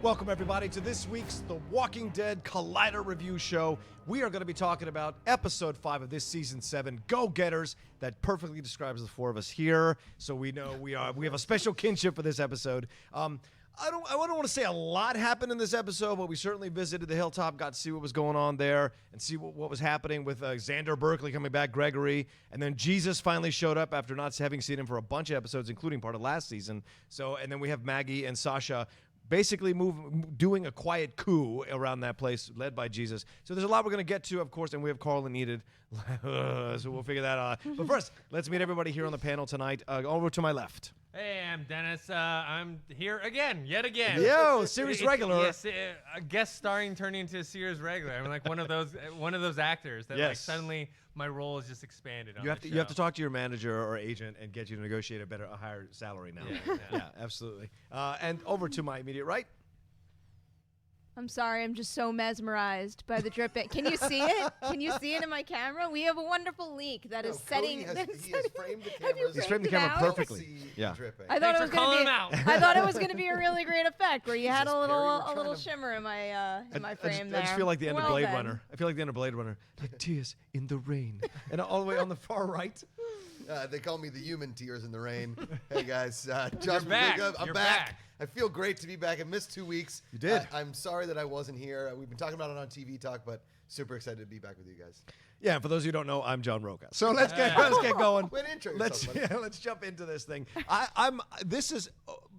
Welcome, everybody, to this week's The Walking Dead Collider Review Show. We are going to be talking about Episode 5 of this Season 7, Go-Getters. That perfectly describes the four of us here, so we know we have a special kinship for this episode. I don't want to say a lot happened in this episode, but we certainly visited the hilltop, got to see what was going on there, and see what was happening with Xander Berkeley coming back, Gregory, and then Jesus finally showed up after not having seen him for a bunch of episodes, including part of last season. And then we have Maggie and Sasha basically doing a quiet coup around that place, led by Jesus. So there's a lot we're going to get to, of course, and we have Carl and Enid, so we'll figure that out. But first, let's meet everybody here on the panel tonight. Over to my left. Hey, I'm Dennis. I'm here yet again. Yo, series regular. Yes, a guest starring turning into a series regular. I'm like one of those actors that like suddenly my role is just expanded. You have to talk to your manager or agent and get you to negotiate a higher salary now. Yeah, absolutely. And over to my immediate right. I'm sorry, I'm just so mesmerized by the drip. Can you see it? Can you see it in my camera? We have a wonderful leak that is setting. He has framed the camera. He's framed the camera perfectly. Yeah. I thought it was going to be a really great effect where you had a little shimmer in my frame there. I just feel like the end of Blade Runner. I feel like the end of Blade Runner, like tears in the rain, and all the way on the far right. They call me the human tears in the rain. Hey guys, Josh, I'm back. I feel great to be back. I missed 2 weeks. You did. I'm sorry that I wasn't here. We've been talking about it on TV Talk, but super excited to be back with you guys. Yeah, for those of you who don't know, I'm John Rocha. So let's get going. Let's jump into this thing.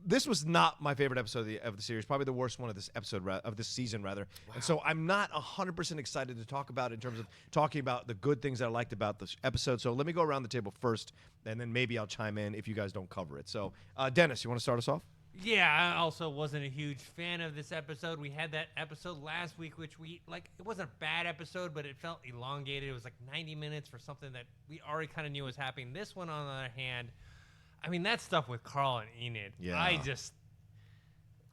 This was not my favorite episode of the series. Probably the worst one of this episode of this season, rather. Wow. And so I'm not 100% excited to talk about it in terms of talking about the good things that I liked about this episode. So let me go around the table first, and then maybe I'll chime in if you guys don't cover it. So Dennis, you want to start us off? Yeah, I also wasn't a huge fan of this episode. We had that episode last week, which it wasn't a bad episode, but it felt elongated. It was like 90 minutes for something that we already kind of knew was happening. This one, on the other hand, I mean, that stuff with Carl and Enid, I just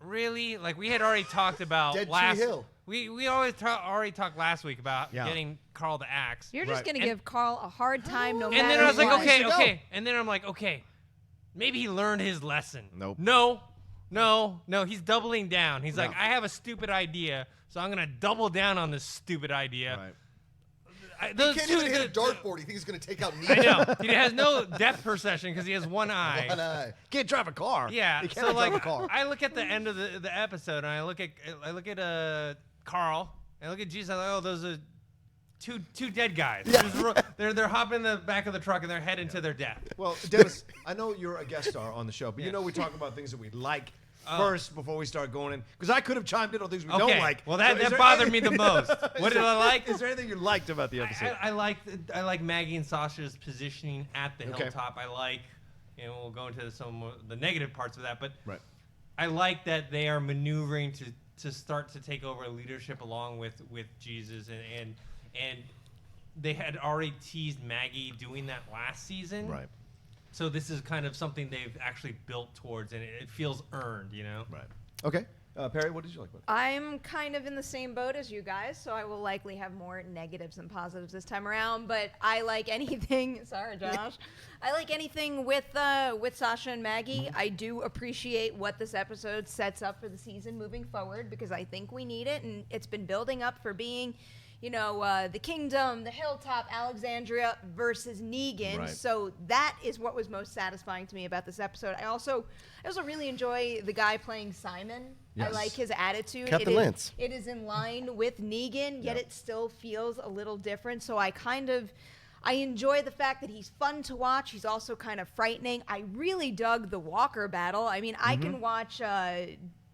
really, we had already talked about Dead Tree Hill. We already talked last week about getting Carl the axe. You're just going to give Carl a hard time no matter what. And then I was like, what. okay. And then I'm like, okay, maybe he learned his lesson. Nope. No, he's doubling down. He's like, I have a stupid idea, so I'm going to double down on this stupid idea. Right. He can't even hit a dartboard. He thinks he's going to take out Negan. I know. He has no depth perception because he has one eye. One eye. Can't drive a car. Yeah. He can't drive a car. I look at the end of the episode, and I look at Carl, and I look at Jesus, and I'm like, oh, those are two dead guys. Yeah. They're hopping in the back of the truck, and they're heading to their death. Well, Dennis, I know you're a guest star on the show, but you know we talk about things that we like first before we start going in, because I could have chimed in on things we don't like. Well, that bothered me the most. What did I like? Is there anything you liked about the episode? I like Maggie and Sasha's positioning at the hilltop. I like, we'll go into some of the negative parts of that, but I like that they are maneuvering to start to take over leadership along with Jesus, and they had already teased Maggie doing that last season. Right. So this is kind of something they've actually built towards, and it feels earned, Right. Okay. Perri, what did you like about it? I'm kind of in the same boat as you guys, so I will likely have more negatives than positives this time around. But I like anything. Sorry, Josh. I like anything with Sasha and Maggie. Mm-hmm. I do appreciate what this episode sets up for the season moving forward, because I think we need it, and it's been building up for being, the kingdom, the hilltop, Alexandria versus Negan. Right. So that is what was most satisfying to me about this episode. I also really enjoy the guy playing Simon. Yes. I like his attitude. Captain Lance. It is in line with Negan, yet it still feels a little different. So I enjoy the fact that he's fun to watch. He's also kind of frightening. I really dug the Walker battle. I mean, I can watch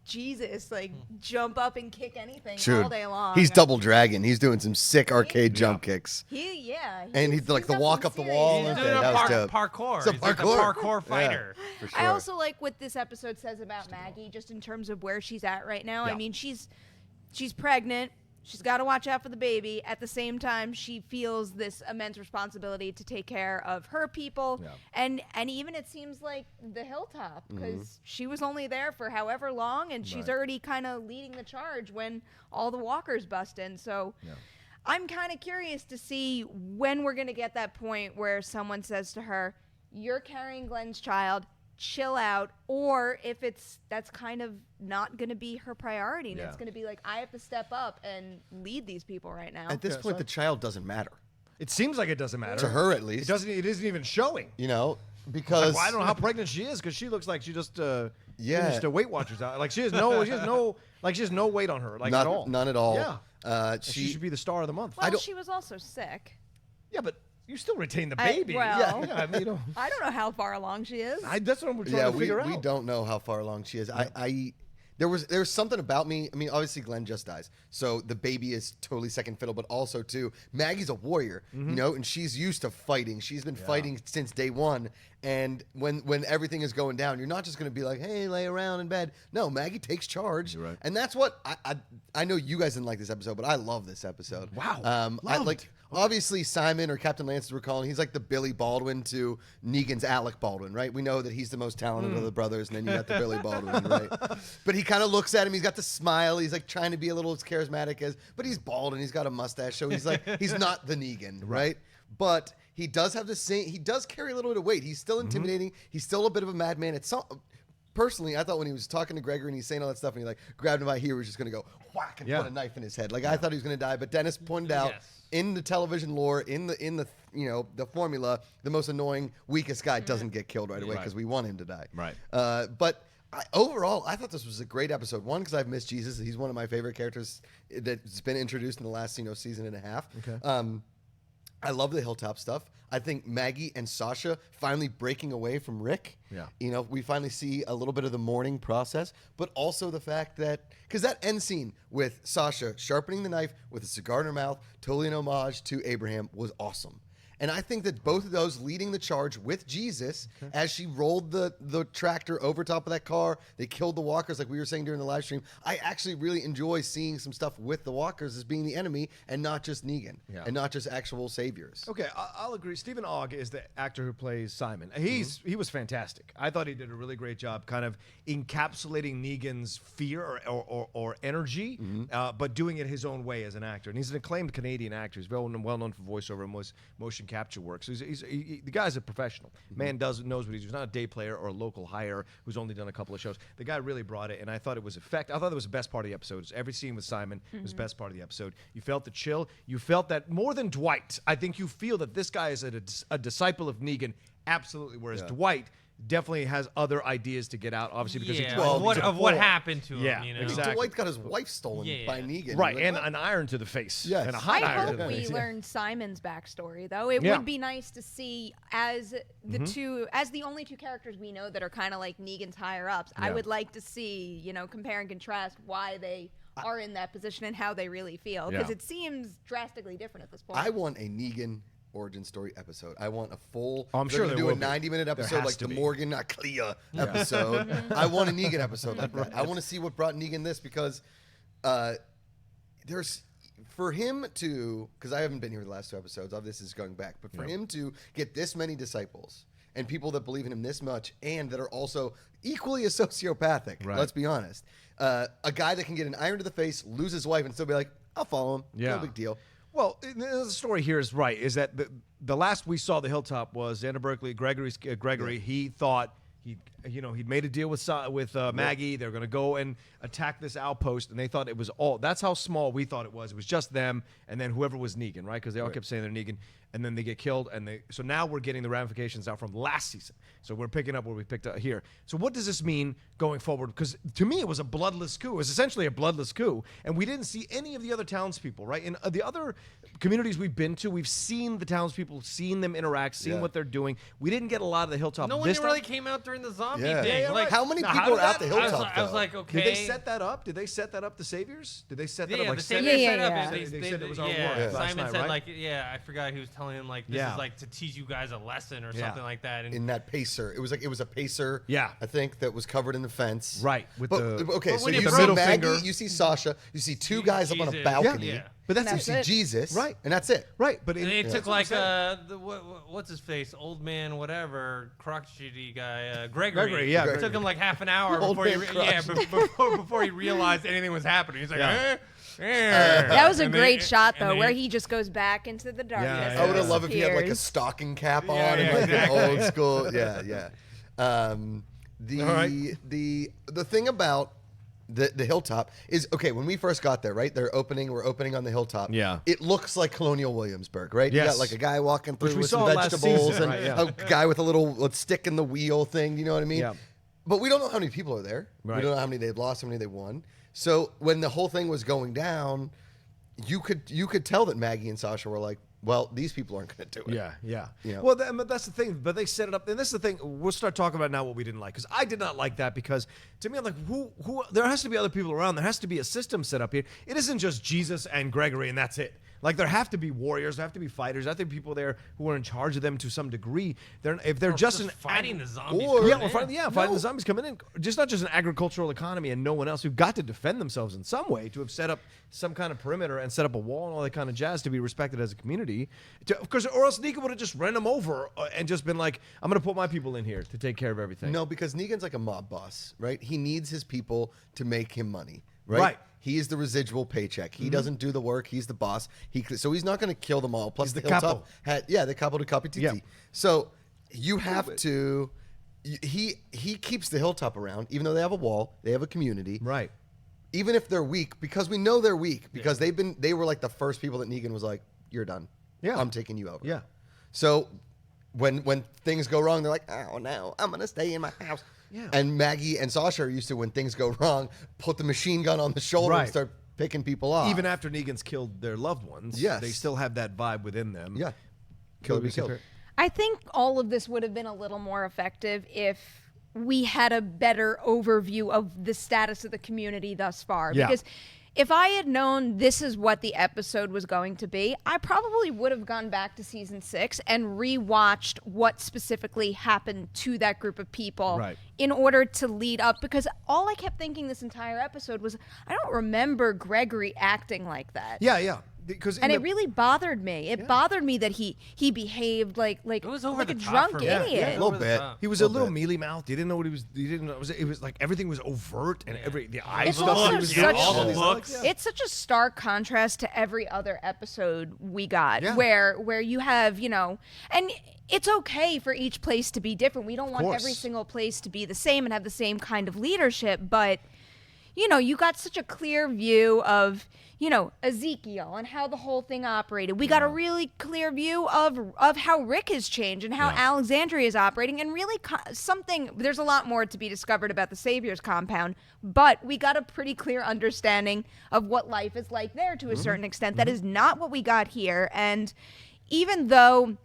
Jesus jump up and kick anything all day long. He's double dragon. He's doing some sick arcade jump kicks. And he's like the walk up the wall. He's doing parkour. He's like a parkour fighter. For sure. I also like what this episode says about Maggie, just in terms of where she's at right now. Yeah. I mean, she's pregnant. She's got to watch out for the baby. At the same time, she feels this immense responsibility to take care of her people. Yeah. And even it seems like the hilltop, because she was only there for however long, and she's already kind of leading the charge when all the walkers bust in. So I'm kind of curious to see when we're going to get that point where someone says to her, you're carrying Glenn's child. chill out, or if that's kind of not going to be her priority, and Yeah. it's going to be like, I have to step up and lead these people right now. At this point, the child doesn't matter It seems like it doesn't matter to her, at least. It doesn't. It isn't even showing. You know, because Well, I don't know how pregnant she is because she looks like she just finished a Weight Watchers out. Like she has no weight on her, like not, at all. none at all. Yeah. She should be the star of the month. Well, she was also sick. Yeah, but you still retain the baby. well, yeah. I mean, I don't know how far along she is. that's what we're trying to figure out. We don't know how far along she is. There was something about me. I mean, obviously Glenn just dies, so the baby is totally second fiddle. But also too, Maggie's a warrior, you know, and she's used to fighting. She's been fighting since day one. And when everything is going down, you're not just going to be like, hey, lay around in bed. No, Maggie takes charge, You're right. and that's what I know you guys didn't like this episode, but I love this episode. Wow. I like. Obviously, Simon or Captain Lance, as we're calling, he's like the Billy Baldwin to Negan's Alec Baldwin, right? We know that he's the most talented of the brothers, and then you got the Billy Baldwin, right? But he kind of looks at him. He's got the smile. He's like trying to be a little as charismatic as, but he's bald and he's got a mustache, so he's like he's not the Negan, right? But he does have the same. He does carry a little bit of weight. He's still intimidating. He's still a bit of a madman. Personally, I thought when he was talking to Gregory and he's saying all that stuff and he like grabbed him by here, he was just gonna go whack and put a knife in his head. Like I thought he was gonna die, but Dennis pointed out in the television lore, in the you know the formula, the most annoying, weakest guy doesn't get killed right away because we want him to die. Right. But overall, I thought this was a great episode. One, because I've missed Jesus. He's one of my favorite characters that's been introduced in the last season and a half. Okay. I love the hilltop stuff. I think Maggie and Sasha finally breaking away from Rick. Yeah. You know, we finally see a little bit of the mourning process, but also the fact that, because that end scene with Sasha sharpening the knife with a cigar in her mouth, totally an homage to Abraham, was awesome. And I think that both of those leading the charge with Jesus as she rolled the tractor over top of that car, they killed the walkers like we were saying during the live stream. I actually really enjoy seeing some stuff with the walkers as being the enemy and not just Negan and not just actual saviors. Okay, I'll agree. Stephen Ogg is the actor who plays Simon. He was fantastic. I thought he did a really great job kind of encapsulating Negan's fear or energy, but doing it his own way as an actor. And he's an acclaimed Canadian actor. He's well known for voiceover and motion capture work. So the guy's a professional. Man knows what he's doing. He's not a day player or a local hire who's only done a couple of shows. The guy really brought it, and I thought it was effective. I thought it was the best part of the episode. Every scene with Simon was the best part of the episode. You felt the chill. You felt that more than Dwight. I think you feel that this guy is a disciple of Negan, absolutely, whereas Dwight definitely has other ideas to get out, obviously, because what happened to him. Yeah, You know? exactly. Dwight got his wife stolen by Negan. Right, Like, and what? an iron to the face. Yes. And a hot I iron to hope the we face. learned Simon's backstory, though. It Yeah. would be nice to see as the only two characters we know that are kind of like Negan's higher ups. I would like to see, compare and contrast why they are in that position and how they really feel, because it seems drastically different at this point. I want a Negan origin story episode. I want a full. I'm sure they're there gonna will do be. a 90-minute There episode has like to the be. Morgan Clea episode. I want a Negan episode like that. I want to see what brought Negan this, because there's for him to, because I haven't been here the last two episodes. All this is going back, but for him to get this many disciples and people that believe in him this much and that are also equally as sociopathic. Right. Let's be honest. A guy that can get an iron to the face, lose his wife, and still be like, I'll follow him. Yeah. No big deal. Well, the story here is right. Is that the last we saw the Hilltop was Xander Berkeley, Gregory. He thought he'd made a deal with Maggie. They're going to go and attack this outpost, and they thought it was all. That's how small we thought it was. It was just them, and then whoever was Negan, right? Because they all kept saying they're Negan, and then they get killed, so now we're getting the ramifications out from last season. So we're picking up where we picked up here. So what does this mean going forward? Because to me, it was a bloodless coup. It was essentially a bloodless coup, and we didn't see any of the other townspeople, right? In the other communities we've been to, we've seen the townspeople, seen them interact, seen what they're doing. We didn't get a lot of the Hilltop. No one this really time. came out during the zombie Yeah. thing. Yeah, Like, right. How many Now, people how are did at that- the Hilltop? I was though? like, okay. Did they set that up? Did they set that up, the Saviors? Did they set that Yeah, up? Like the Simon Savior Yeah, set up. yeah. They said it was our war yeah. last Simon night, said right? I forgot he was telling him this is like to teach you guys a lesson or something like that. And In that pacer, it was a pacer. Yeah. I think that was covered in the fence. Right, with But, the- okay, But so when you you see broke- Maggie, finger. you see Sasha, you see two guys up on a Jesus. balcony. Yeah. But that's You That's see it. Jesus, Right. and that's it. Right, but And it took like that's what's his face, old man, whatever, crotchety guy, Gregory. Gregory, yeah, It took him like half an hour Old before man before he realized anything was happening. He's like, Yeah. That was a And great then- shot, and though, then where he- he just goes back into the darkness. Yeah, and I would have loved if he had like a disappears. stocking cap on Yeah, and yeah, like exactly. an old school. Yeah, yeah. The All right. the thing about the hilltop is, okay, when we first got there, right? We're opening on the hilltop. Yeah. It looks like Colonial Williamsburg, right? You Yes. got like a guy walking through Which we with saw some last vegetables season, and right, yeah. a guy with a little stick in the wheel thing, you know what I mean? Yeah. But we don't know how many people are there. Right. We don't know how many they've lost, how many they won. So when the whole thing was going down, you could tell that Maggie and Sasha were like, well, these people aren't going to do it. Yeah. You know? Well, but that's the thing. But they set it up, and this is the thing. We'll start talking about now what we didn't like, because I did not like that. Because to me, I'm like, who? There has to be other people around. There has to be a system set up here. It isn't just Jesus and Gregory, and that's it. Like, there have to be warriors, there have to be fighters, there have to be people there who are in charge of them to some degree. If they're just fighting the zombies. fighting the zombies coming in. Just not just an agricultural economy and no one else who've got to defend themselves in some way, to have set up some kind of perimeter and set up a wall and all that kind of jazz to be respected as a community. Of course, or else Negan would have just ran them over and just been like, I'm going to put my people in here to take care of everything. No, because Negan's like a mob boss, right? He needs his people to make him money, right? Right. He is the residual paycheck. He doesn't do the work. He's the boss. So he's not going to kill them all. Plus, He's the Hilltop capo. the capo de capititi. Yeah. So you have to. He keeps the Hilltop around, even though they have a wall, they have a community, Right. even if they're weak, because we know they're weak, because they were like the first people that Negan was like, you're done. Yeah. I'm taking you over. Yeah. So when things go wrong, they're like, oh no, I'm gonna stay in my house. Yeah. And Maggie and Sasha are used to, when things go wrong, put the machine gun on the shoulder Right. and start picking people off. Even after Negan's killed their loved ones, Yes. they still have that vibe within them. yeah, Kill or kill or be be killed. killed. I think all of this would have been a little more effective if we had a better overview of the status of the community thus far. Yeah. Because if I had known this is what the episode was going to be, I probably would have gone back to season 6 and rewatched what specifically happened to that group of people Right. in order to lead up. Because all I kept thinking this entire episode was, I don't remember Gregory acting like that. Yeah. Because And it really bothered me. It bothered me that he behaved like It was over like the a top drunk for me. idiot. Yeah, A little bit. he was a Little little bit. mealy mouthed. He didn't know what he was. He didn't know. It was like everything was overt and the eyes. It's stuff also he was such- doing, all the these looks. looks. Yeah. It's such a stark contrast to every other episode we got, Yeah. where you have, and it's okay for each place to be different. We don't want course. every single place to be the same and have the same kind of leadership, but you got such a clear view of, Ezekiel and how the whole thing operated. We got a really clear view of how Rick has changed and how Alexandria is operating, and really there's a lot more to be discovered about the Savior's compound, but we got a pretty clear understanding of what life is like there to a certain extent. That is not what we got here. And even though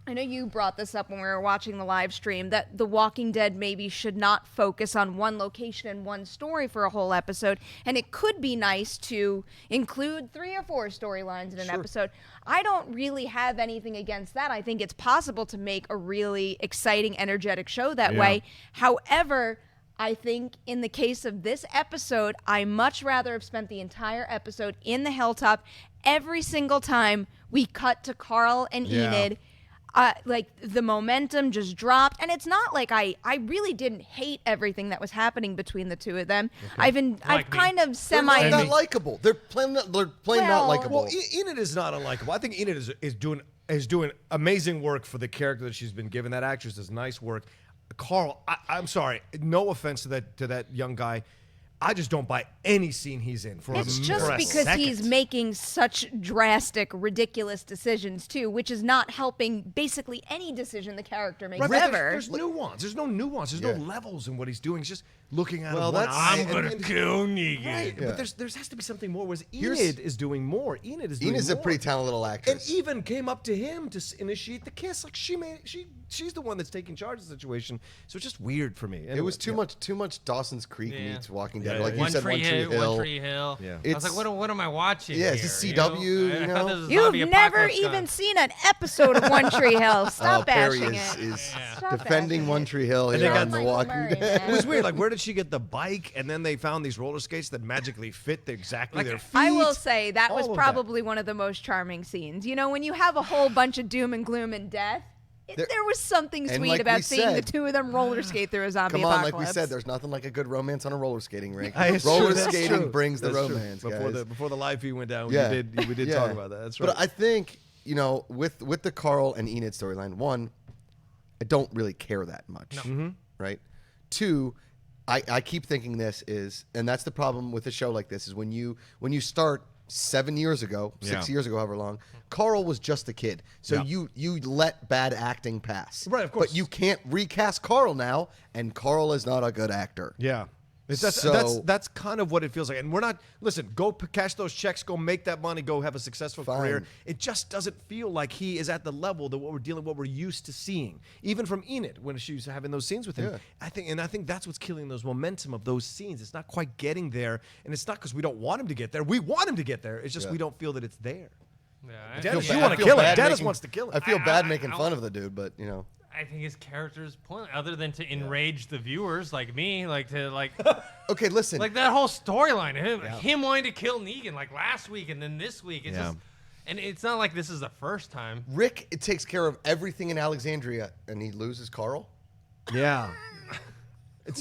I know you brought this up when we were watching the live stream, that The Walking Dead maybe should not focus on one location and one story for a whole episode, and it could be nice to include 3 or 4 storylines in an episode. I don't really have anything against that. I think it's possible to make a really exciting, energetic show that way. However, I think in the case of this episode, I much rather have spent the entire episode in the Hilltop. Every single time we cut to Carl and Enid, like the momentum just dropped, and it's not like I really didn't hate everything that was happening between the two of them. I've kind of They're semi. not likable. They're plain not Well- likable. Well, Enid is not unlikable. I think Enid is doing amazing work for the character that she's been given. That actress does nice work. Carl, I'm sorry, no offense to that young guy. I just don't buy any scene he's in for It's a just for a because he's second. making such drastic, ridiculous decisions too, which is not helping basically any decision the character makes Right, but ever. there's nuance. There's no nuance. There's no levels in what he's doing. He's just looking at Well, it one that's- eye. I'm gonna kill Negan. Right, Yeah. but there has to be something more. Whereas Here's- Enid is doing more. Enid is doing Enid's a more. pretty talented little And actress. even came up to him to initiate the kiss. Like she's the one that's taking charge of the situation. So it's just weird for me. It Anyway, was too much Dawson's Creek Yeah. meets Walking Dead. Yeah, Like yeah. you One said, Tree One Tree Hill. Hill. One Tree Hill. Yeah. I was like, It's- what am I watching? Yeah, here, it's a you CW, know? I you thought know? this was You've zombie never apocalypse even time. seen an episode of One Tree Hill. Stop Perry bashing is it. defending Stop bashing One it. Tree Hill And here they got on The Michael Walking Murray, Dead. It was weird. Like, where did she get the bike? And then they found these roller skates that magically fit exactly Like, their feet. I will say that was All of probably one of the most charming scenes. When you have a whole bunch of doom and gloom and death, there was something and sweet like about we seeing the said- two of them roller skate through a zombie Come on, apocalypse. like we said, there's nothing like a good romance on a roller skating rink. It's true, Roller that's skating true. brings the That's true. romance, guys. Before the live feed went down, Yeah. we did Yeah. talk about that. That's right. But I think, with the Carl and Enid storyline, one, I don't really care that much. right? 2, I keep thinking this is, and that's the problem with a show like this, is when you start 7 years ago, 6 years ago, however long, Carl was just a kid. So you let bad acting pass. Right, of course. But you can't recast Carl now, and Carl is not a good actor. Yeah. That's kind of what it feels like. And we're not, listen, go cash those checks, go make that money, go have a successful career. It just doesn't feel like he is at the level that what we're used to seeing. Even from Enid, when she's having those scenes with him. Yeah. I think that's what's killing those momentum of those scenes. It's not quite getting there. And it's not because we don't want him to get there. We want him to get there. It's just we don't feel that it's there. Yeah, Dennis, you want to kill it. Dennis wants to kill it. I feel bad making fun of the dude, but you know. I think his character is pointless, other than to enrage the viewers like me, Okay, listen. Like that whole storyline, him wanting to kill Negan, like last week and then this week. It's just, and it's not like this is the first time. Rick, it takes care of everything in Alexandria, and he loses Carl. Yeah.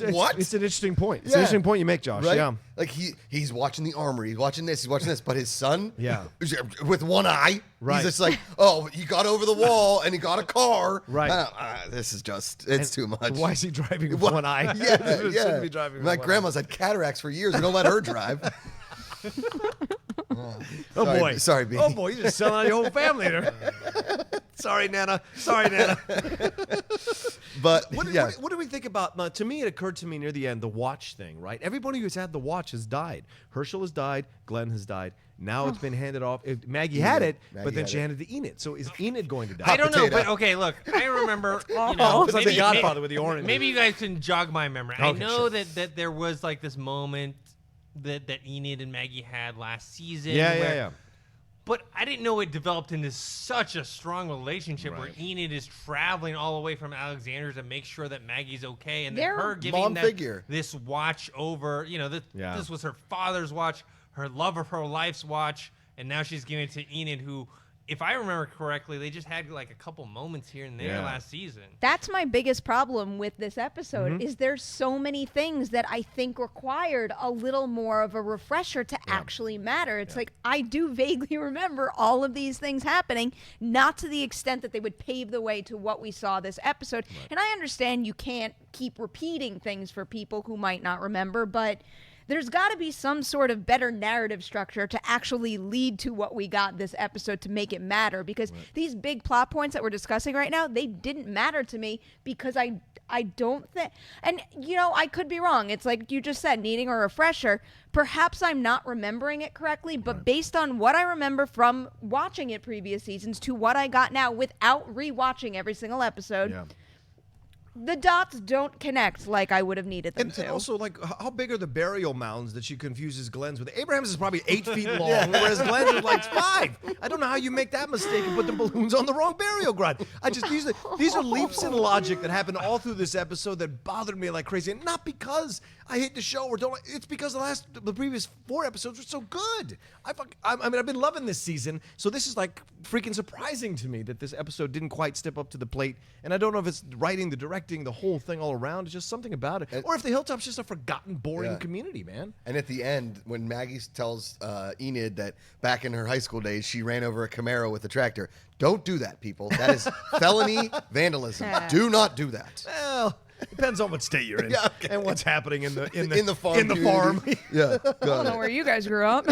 What? It's an interesting point. It's an interesting point you make, Josh. Right? Yeah. Like he's watching the armory, he's watching this, but his son, with one eye, right. He's just like, oh, he got over the wall and he got a car. Right. This is it's too much. Why is he driving with one eye? Yeah. Shouldn't be driving with My one grandma's had cataracts for years. We don't let her drive. Boy. Sorry, B. Oh, boy. You're just selling out your whole family there. Sorry, Nana. But what do we think about? To me, it occurred to me near the end, the watch thing, right? Everybody who's had the watch has died. Herschel has died. Glenn has died. Now it's been handed off. Maggie had it, but then she handed it to Enid. So is Enid going to die? I don't know, but okay, look, I remember. You know, it's like the Godfather with the orange. Maybe you guys can jog my memory. I Okay, know sure. that there was like this moment that Enid and Maggie had last season. Yeah. But I didn't know it developed into such a strong relationship where Enid is traveling all the way from Alexandria to make sure that Maggie's okay, and then her giving this watch over. You know, this was her father's watch, her love of her life's watch, and now she's giving it to Enid, who, if I remember correctly, they just had like a couple moments here and there last season. That's my biggest problem with this episode, is there's so many things that I think required a little more of a refresher to actually matter. It's like, I do vaguely remember all of these things happening, not to the extent that they would pave the way to what we saw this episode. Right. And I understand you can't keep repeating things for people who might not remember, but there's got to be some sort of better narrative structure to actually lead to what we got this episode to make it matter, because these big plot points that we're discussing right now, they didn't matter to me because I don't think, and you know, I could be wrong. It's like you just said, needing a refresher. Perhaps I'm not remembering it correctly, but based on what I remember from watching it previous seasons to what I got now without rewatching every single episode, the dots don't connect like I would have needed them to. And also, like, how big are the burial mounds that she confuses Glenn's with? Abraham's is probably 8 feet long, whereas Glenn's is like 5. I don't know how you make that mistake and put the balloons on the wrong burial ground. These are leaps in logic that happen all through this episode that bothered me like crazy. And not because I hate the show or don't. It's because the previous 4 episodes were so good. I mean, I've been loving this season, so this is like freaking surprising to me that this episode didn't quite step up to the plate. And I don't know if it's writing, the directing, the whole thing all around. It's just something about it. Or if the Hilltop's just a forgotten, boring community, man. And at the end, when Maggie tells Enid that back in her high school days, she ran over a Camaro with a tractor. Don't do that, people. That is felony vandalism. Do not do that. Well, depends on what state you're in and what's happening in the farm. Yeah, I don't know where you guys grew up.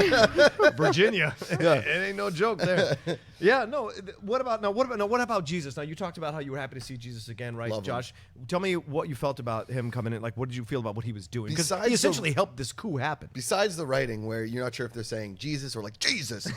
Virginia. It ain't no joke there. Yeah, no. What about Jesus? Now you talked about how you were happy to see Jesus again, right, Love Josh? Tell me what you felt about him coming in. Like, what did you feel about what he was doing? Because Besides he essentially helped this coup happen. Besides the writing, where you're not sure if they're saying Jesus or like Jesus.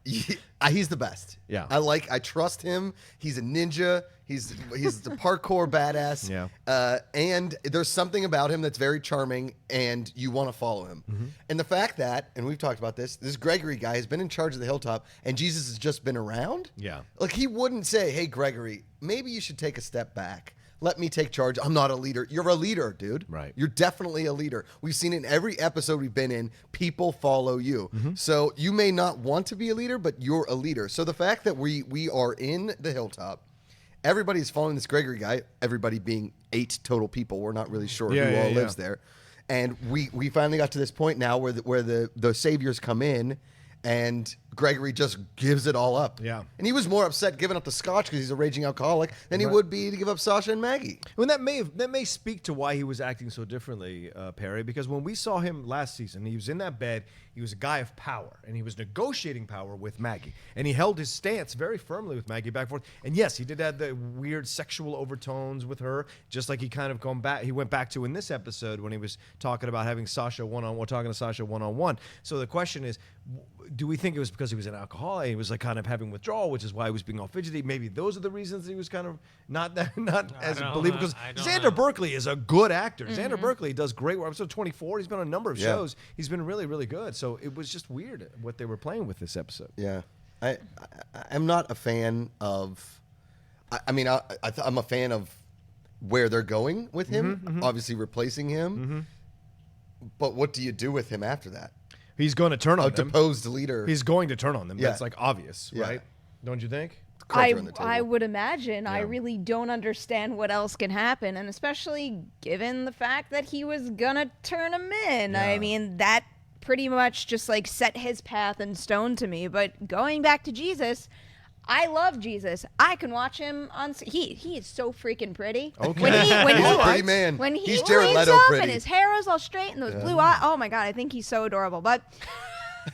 He's the best. Yeah. I trust him. He's a ninja. He's the parkour badass. Yeah. And there's something about him that's very charming, and you want to follow him. Mm-hmm. And the fact that, and we've talked about this Gregory guy has been in charge of the Hilltop, and Jesus has just been around. Yeah. Like, he wouldn't say, "Hey, Gregory, maybe you should take a step back. Let me take charge. I'm not a leader." You're a leader, dude. Right. You're definitely a leader. We've seen it in every episode we've been in. People follow you. Mm-hmm. So you may not want to be a leader, but you're a leader. So the fact that we are in the Hilltop, everybody's following this Gregory guy, everybody being 8 total people. We're not really sure who all lives there. And we finally got to this point now where the saviors come in, and Gregory just gives it all up. Yeah. And he was more upset giving up the scotch because he's a raging alcoholic than he would be to give up Sasha and Maggie. Well, that may speak to why he was acting so differently, Perry, because when we saw him last season, he was in that bed. He was a guy of power, and he was negotiating power with Maggie. And he held his stance very firmly with Maggie back and forth. And yes, he did have the weird sexual overtones with her, just like he kind of went back to in this episode when he was talking about having Sasha talking to Sasha one-on-one. So the question is, do we think it was because he was an alcoholic? He was like kind of having withdrawal, which is why he was being all fidgety. Maybe those are the reasons he was kind of not as believable. Because Xander Berkeley is a good actor. Xander Berkeley does great work. Episode 24, he's been on a number of shows. He's been really, really good. So it was just weird what they were playing with this episode. Yeah, I'm not a fan of. I'm a fan of where they're going with him. Obviously, replacing him. But what do you do with him after that? He's going to turn on them. A deposed leader. He's going to turn on them. Yeah. That's like obvious, right? Don't you think? I would imagine. I really don't understand what else can happen, and especially given the fact that he was gonna turn him in. Yeah. I mean, that pretty much just like set his path in stone to me. But going back to Jesus, I love Jesus. I can watch him on. He is so freaking pretty. Okay. When He's a pretty man. When he He's Jared leans Leto up pretty. and his hair is all straight and those blue eyes. Oh my god, I think he's so adorable. But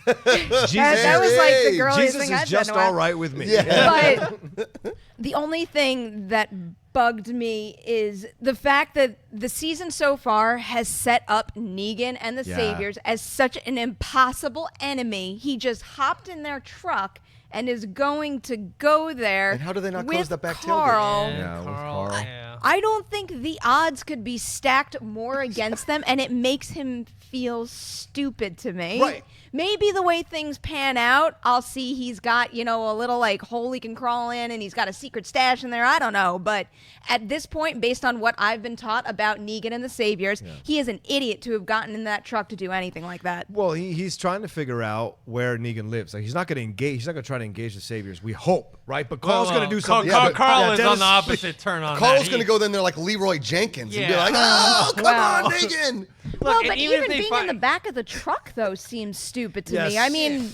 Jesus, that was like the girliest Jesus thing is I've just done in a while. all right with me. Yeah. But the only thing that bugged me is the fact that the season so far has set up Negan and the Saviors as such an impossible enemy. He just hopped in their truck and is going to go there. And how do they not close with that back tailgate? Carl. Yeah, with Carl. I don't think the odds could be stacked more against them, and it makes him feel stupid to me. Right. Maybe the way things pan out, I'll see he's got, a little like hole he can crawl in and he's got a secret stash in there. I don't know. But at this point, based on what I've been taught about Negan and the Saviors, he is an idiot to have gotten in that truck to do anything like that. Well, he's trying to figure out where Negan lives. Like he's not going to engage. He's not going to try to engage the Saviors. We hope, right? But Carl's going to do something. Carl is Dennis, on the opposite turn on Carl's that. going to go then there like Leroy Jenkins and be Yeah. like, "Oh, come on, Negan!" Well, and but even if even they being in the back of the truck, though, seems stupid to Yes. me. I mean,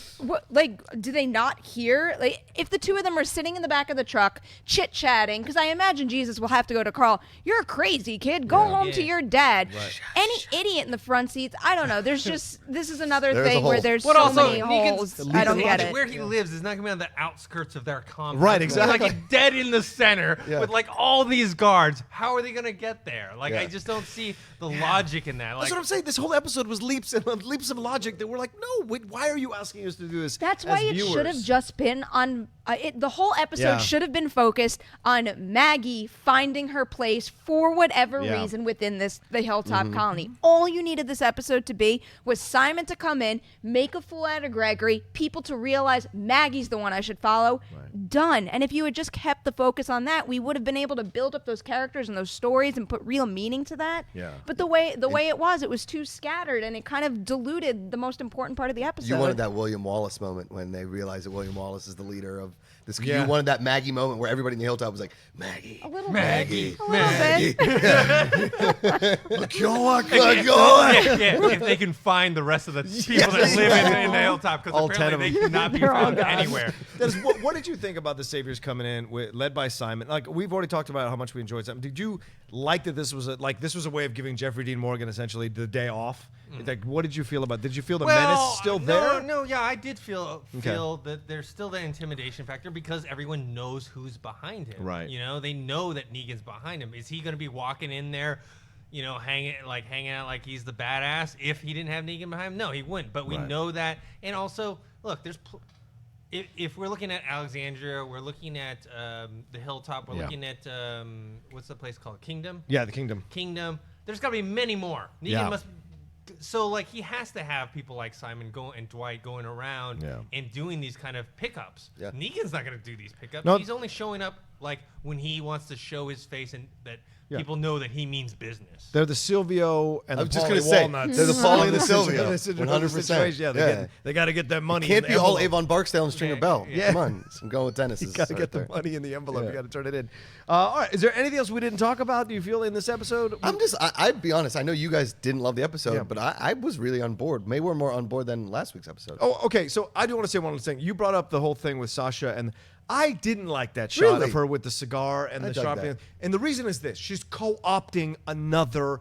do they not hear? Like, if the two of them are sitting in the back of the truck, chit-chatting, because I imagine Jesus will have to go to Carl, you're a crazy kid, go home to your dad. Right. Any idiot in the front seats, I don't know. There's just, this is another There's a thing where hole. there's But so also, many Negan's- holes. I don't get it. Where he lives is not going to be on the outskirts of their compound. Right, It's exactly. like dead in the center with like all these guards. How are they going to get there? Like, I just don't see the logic in that. Like, That's what I'm saying. This whole episode was leaps of logic that we're like, no, wait, why are you asking us to do this? That's why as it should have viewers? just been on. The whole episode Yeah. should have been focused on Maggie finding her place for whatever reason within the Hilltop colony. All you needed this episode to be was Simon to come in, make a fool out of Gregory, people to realize Maggie's the one I should follow. Done. And if you had just kept the focus on that, we would have been able to build up those characters and those stories and put real meaning to that. Yeah. But the way it was too scattered, and it kind of diluted the most important part of the episode. You wanted that William Wallace moment when they realized that William Wallace is the leader of this. Yeah. You wanted that Maggie moment where everybody in the Hilltop was like, Maggie. a little Maggie. bit. A little bit. if they can find the rest of the people that live in the hilltop, because All 10 apparently of they them. cannot be They're all found gone. anywhere. Dennis, what did you think about the Saviors coming in, led by Simon? Like we've already talked about how much we enjoyed Simon. Did you like that this was a way of giving Jeffrey Dean Morgan essentially the day off? Like, what did you feel about? Did you feel the menace still there? No, I did feel that there's still the intimidation factor because everyone knows who's behind him. Right. They know that Negan's behind him. Is he going to be walking in there, hanging out like he's the badass if he didn't have Negan behind him? No, he wouldn't. But we know that. And also, look, if we're looking at Alexandria, we're looking at the Hilltop, we're looking at what's the place called? Kingdom? Yeah, the Kingdom. Kingdom. There's got to be many more. Negan must. So like he has to have people like Simon and Dwight going around and doing these kind of pickups. Yeah. Negan's not going to do these pickups. No. He's only showing up like when he wants to show his face and that Yeah. people know that he means business. They're the Silvio and I the was just Paulie gonna say, Walnuts. they're the Paulie and the This Silvio. is- 100%. Yeah, they got to get that money. Can't in be the all envelope. Avon Barksdale and Stringer Yeah, Bell. yeah. Come on, I'm going with Dennis. You got to right get the there. money in the envelope. Yeah. You got to turn it in. All right. Is there anything else we didn't talk about? Do you feel in this episode? I'd be honest. I know you guys didn't love the episode, Yeah. but I was really on board. Maybe we're more on board than last week's episode. Oh, okay. So I do want to say one other thing. You brought up the whole thing with Sasha, and I didn't like that shot Really? of her with the cigar and I the dug sharp that. thing. And the reason is this: she's co-opting another.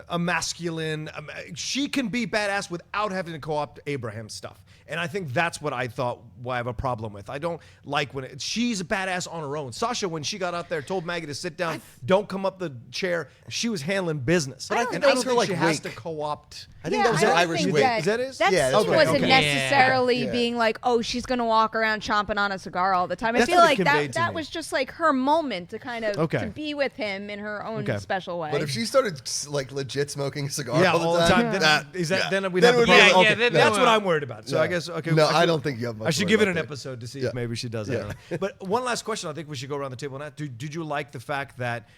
A masculine. She can be badass without having to co-opt Abraham's stuff, and I think that's what I thought. Why I have a problem with. I don't like when she's a badass on her own. Sasha, when she got out there, told Maggie to sit down, don't come up the chair. She was handling business. But I don't and think- I don't think like she has to wake. co-opt. I think that was her don't Irish think wig. that, Is that it? That Yeah, that's scene right. wasn't Okay. necessarily Yeah. being like, oh, she's going to walk around chomping on a cigar all the time. I That's feel what it like conveyed to that me. was just like her moment to kind of Okay. to be with him in her own Okay. special way. But if she started like legit smoking a cigar Yeah, all the time, then we'd Then have it the would be- problem. Yeah, Okay, then that's we- what I'm worried about. So I Yeah. guess okay. No, should- I don't think you have much I should worry give it about an that. episode to see Yeah. if maybe she does. I Yeah. don't know. But one last question. I think we should go around the table on that. Did you like the fact that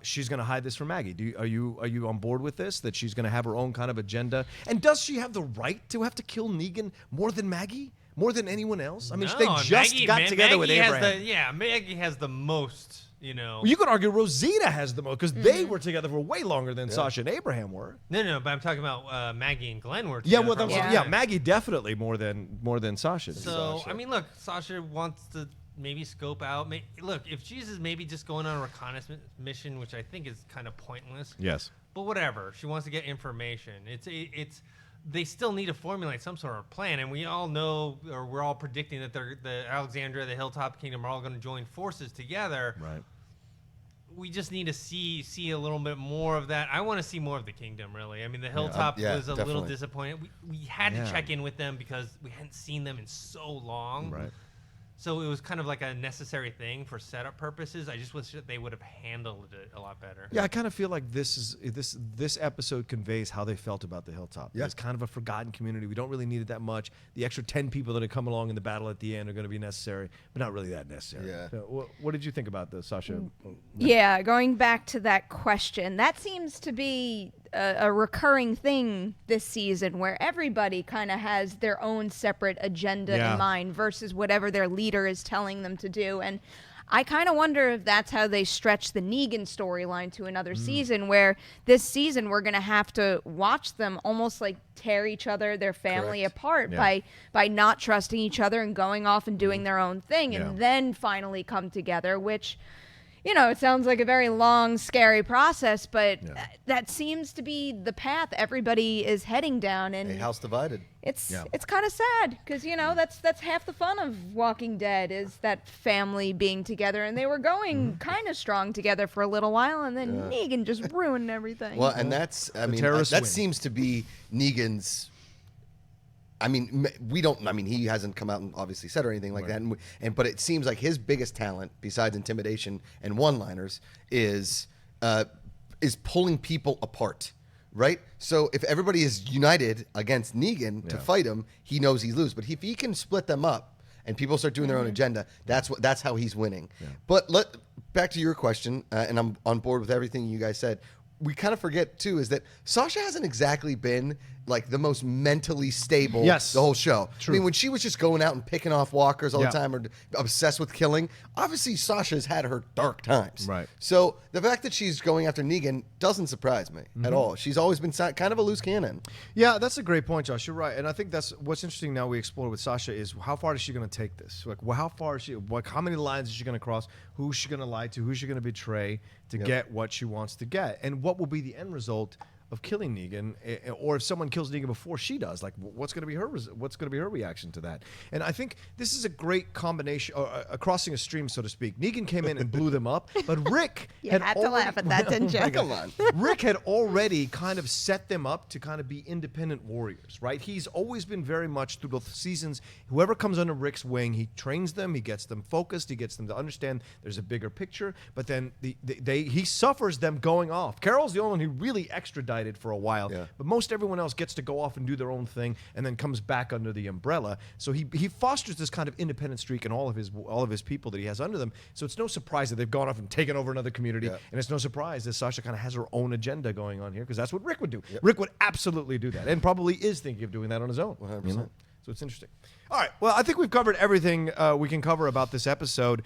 she's going to hide this from Maggie? Are you on board with this? That she's going to have her own kind of agenda? And does she have the right to have to kill Negan more than Maggie? More than anyone else? I mean, they just got together with Abraham. Maggie has the most, you know. Well, you could argue Rosita has the most because they were together for way longer than Sasha and Abraham were. No, but I'm talking about Maggie and Glenn were Yeah, together well, for a that's, long yeah, time. Maggie definitely more than Sasha. did. So, I mean, look, Sasha wants to maybe scope out. Look, if Jesus maybe just going on a reconnaissance mission, which I think is kind of pointless. Yes. But whatever, she wants to get information. It's they still need to formulate some sort of plan, and we all know, or we're all predicting that the Alexandria, the Hilltop Kingdom, are all going to join forces together. Right. We just need to see a little bit more of that. I want to see more of the kingdom, really. I mean, the Hilltop yeah, was a little definitely. disappointed. We had Yeah. to check in with them because we hadn't seen them in so long. Right. So it was kind of like a necessary thing for setup purposes. I just wish that they would have handled it a lot better. Yeah, I kind of feel like this episode conveys how they felt about the Hilltop. Yeah. It's kind of a forgotten community. We don't really need it that much. The extra 10 people that have come along in the battle at the end are going to be necessary, but not really that necessary. Yeah. So, what did you think about this, Sasha? Yeah, going back to that question, that seems to be a recurring thing this season where everybody kind of has their own separate agenda Yeah. in mind versus whatever their leader is telling them to do. And I kind of wonder if that's how they stretch the Negan storyline to another season, where this season we're going to have to watch them almost like tear each other, their family Correct. apart Yeah. by not trusting each other and going off and doing their own thing, Yeah. and then finally come together, which, you know, it sounds like a very long, scary process, but Yeah. that seems to be the path everybody is heading down, and A house divided. it's Yeah. it's kind of sad because, you know, that's half the fun of Walking Dead is that family being together, and they were going kind of strong together for a little while, and then Negan just ruined everything. Well, and that's terrorists that win. seems to be Negan's. I mean, we don't. I mean, he hasn't come out and obviously said or anything like that. But it seems like his biggest talent, besides intimidation and one-liners, is pulling people apart. Right. So if everybody is united against Negan to Yeah. fight him, he knows he's lose. But if he can split them up and people start doing their own agenda, that's how he's winning. But back to your question, and I'm on board with everything you guys said. We kind of forget too is that Sasha hasn't exactly been like the most mentally stable Yes. the whole show. True. I mean, when she was just going out and picking off walkers all Yeah. the time or obsessed with killing, obviously Sasha's had her dark times. Right. So the fact that she's going after Negan doesn't surprise me Mm-hmm. at all. She's always been kind of a loose cannon. Yeah, that's a great point, Josh. You're right, and I think that's what's interesting. Now we explore with Sasha is how far is she going to take this? Like, well, how far is she? Like, how many lines is she going to cross? Who's she going to lie to? Who's she going to betray to get what she wants to get? And what will be the end result of killing Negan, or if someone kills Negan before she does? Like, what's going to be her? What's going to be her reaction to that? And I think this is a great combination, or crossing a stream, so to speak. Negan came in and blew them up, but Rick You had to laugh at that, didn't you? Come on. Rick had already kind of set them up to kind of be independent warriors, right? He's always been very much through both seasons. Whoever comes under Rick's wing, he trains them, he gets them focused, he gets them to understand there's a bigger picture. But then he suffers them going off. Carol's the only one who really extradited united for a while. Yeah. But most everyone else gets to go off and do their own thing and then comes back under the umbrella. So he fosters this kind of independent streak in all of his people that he has under them. So it's no surprise that they've gone off and taken over another community. Yeah. And it's no surprise that Sasha kind of has her own agenda going on here, because that's what Rick would do. Yep. Rick would absolutely do that, and probably is thinking of doing that on his own. 100%. You know? So it's interesting. All right. Well, I think we've covered everything we can cover about this episode.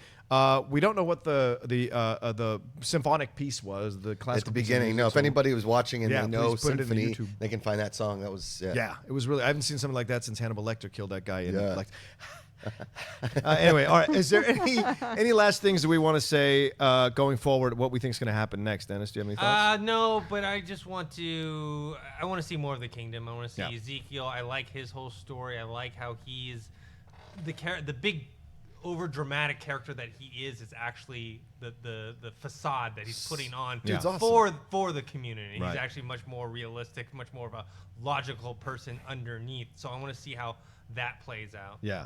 We don't know what the symphonic piece was, the classical At the beginning. No, if anybody was watching and Yeah, they know please put it in the symphony, YouTube. they can find that song. That was Yeah, it was really. I haven't seen something like that since Hannibal Lecter killed that guy. In Yeah. like, anyway, all right. Is there any last things that we want to say going forward? What we think is going to happen next, Dennis? Do you have any thoughts? No, but I just want to. I want to see more of the kingdom. I want to see Yeah. Ezekiel. I like his whole story. I like how he's the big over dramatic character that he is actually the facade that he's putting on Dude's for the community. Right. He's actually much more realistic, much more of a logical person underneath. So I want to see how that plays out. Yeah.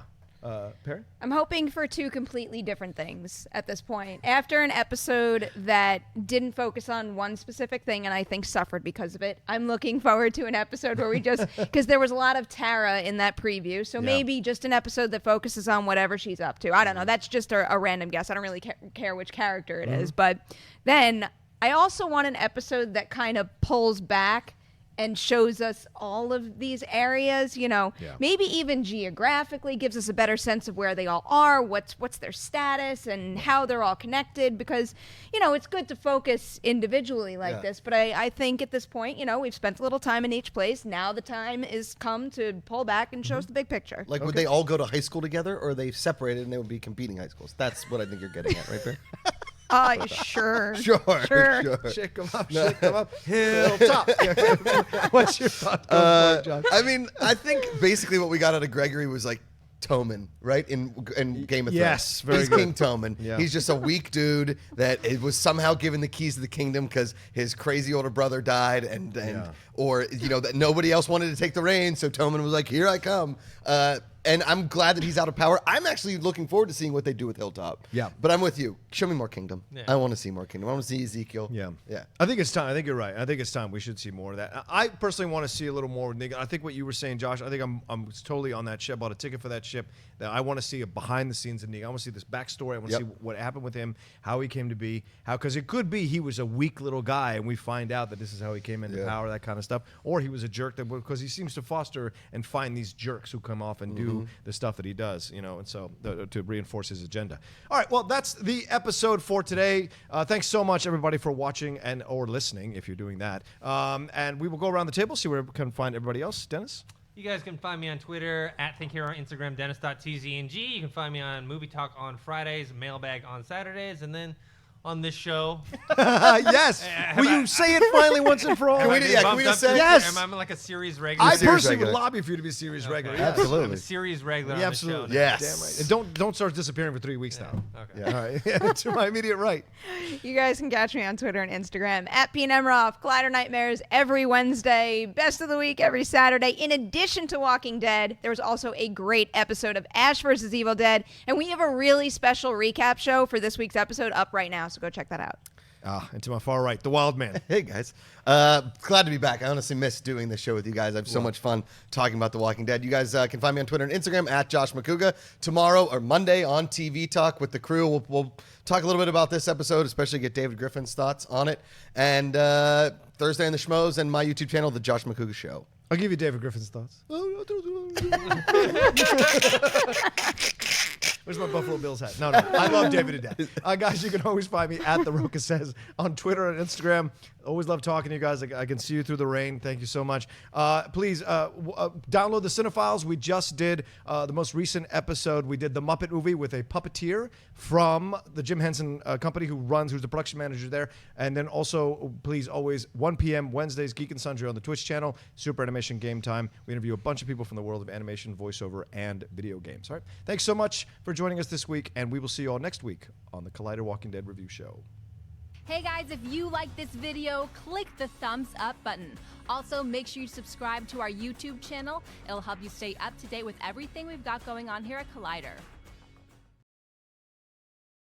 Perri? I'm hoping for two completely different things at this point. After an episode that didn't focus on one specific thing and I think suffered because of it, I'm looking forward to an episode where we just, because there was a lot of Tara in that preview, so maybe just an episode that focuses on whatever she's up to. I don't know. That's just a random guess. I don't really care which character it is. But then I also want an episode that kind of pulls back and shows us all of these areas, maybe even geographically gives us a better sense of where they all are, what's their status, and how they're all connected. Because, it's good to focus individually like this, but I think at this point, we've spent a little time in each place. Now the time is come to pull back and show us the big picture. Like, would they all go to high school together, or are they separated and they would be competing high schools? That's what I think you're getting at, right there. Sure. Sure. Shake them up, shake them up. Hilltop. What's your thought? Go for it, Josh. I mean, I think basically what we got out of Gregory was like Tommen, right? In Game of Thrones. Yes, very He's good. King Tommen. Yeah. He's just a weak dude that it was somehow given the keys to the kingdom because his crazy older brother died, or that nobody else wanted to take the reins, so Tommen was like, "Here I come." And I'm glad that he's out of power. I'm actually looking forward to seeing what they do with Hilltop. Yeah. But I'm with you. Show me more kingdom. Yeah. I want to see more kingdom. I want to see Ezekiel. Yeah. Yeah. I think it's time. I think you're right. I think it's time. We should see more of that. I personally want to see a little more with Negan. I think what you were saying, Josh, I think I'm totally on that ship. Bought a ticket for that ship. That I want to see a behind the scenes of Negan. I want to see this backstory. I want to see what happened with him, how he came to be, because it could be he was a weak little guy and we find out that this is how he came into power, that kind of stuff. Or he was a jerk because he seems to foster and find these jerks who come off and do the stuff that he does, and so to reinforce his agenda. All right, well, that's the episode for today. Thanks so much, everybody, for watching or listening, if you're doing that. And we will go around the table, see where we can find everybody else. Dennis? You guys can find me on Twitter @ThinkHero, on Instagram, Dennis.tzng. You can find me on Movie Talk on Fridays, Mailbag on Saturdays, and then on this show. Yes. Will you say it finally once and for all? Can we just say yes? Am I like a series regular? I Series personally regular. would lobby for you to be series regular. Okay. Yes. Absolutely. I'm a series regular on Yeah, the show absolutely. now. Yes. Damn right. And don't start disappearing for 3 weeks now. Okay. Yeah. All right. To my immediate right. You guys can catch me on Twitter and Instagram @Perri Nemiroff, Collider Nightmares every Wednesday, Best of the Week every Saturday. In addition to Walking Dead, there was also a great episode of Ash vs. Evil Dead, and we have a really special recap show for this week's episode up right now, so go check that out. And to my far right, the Wild Man. Hey guys, glad to be back. I honestly miss doing this show with you guys. I have so much fun talking about The Walking Dead. You guys can find me on Twitter and Instagram @Josh Macuga. Tomorrow or Monday on TV Talk with the crew, we'll talk a little bit about this episode, especially get David Griffin's thoughts on it. And Thursday in the Schmoes and my YouTube channel, The Josh Macuga Show. I'll give you David Griffin's thoughts. Where's my Buffalo Bills hat? No. I love David to death. Guys, you can always find me @The Says on Twitter and Instagram. Always love talking to you guys. I can see you through the rain. Thank you so much. Please download the Cinephiles. We just did the most recent episode. We did the Muppet movie with a puppeteer from the Jim Henson company who's the production manager there. And then also, please, always 1 p.m. Wednesdays, Geek and Sundry on the Twitch channel, Super Animation Game Time. We interview a bunch of people from the world of animation, voiceover, and video games. All right. Thanks so much for joining us this week, and we will see you all next week on the Collider Walking Dead Review Show. Hey guys, if you like this video, click the thumbs up button. Also, make sure you subscribe to our YouTube channel. It'll help you stay up to date with everything we've got going on here at Collider.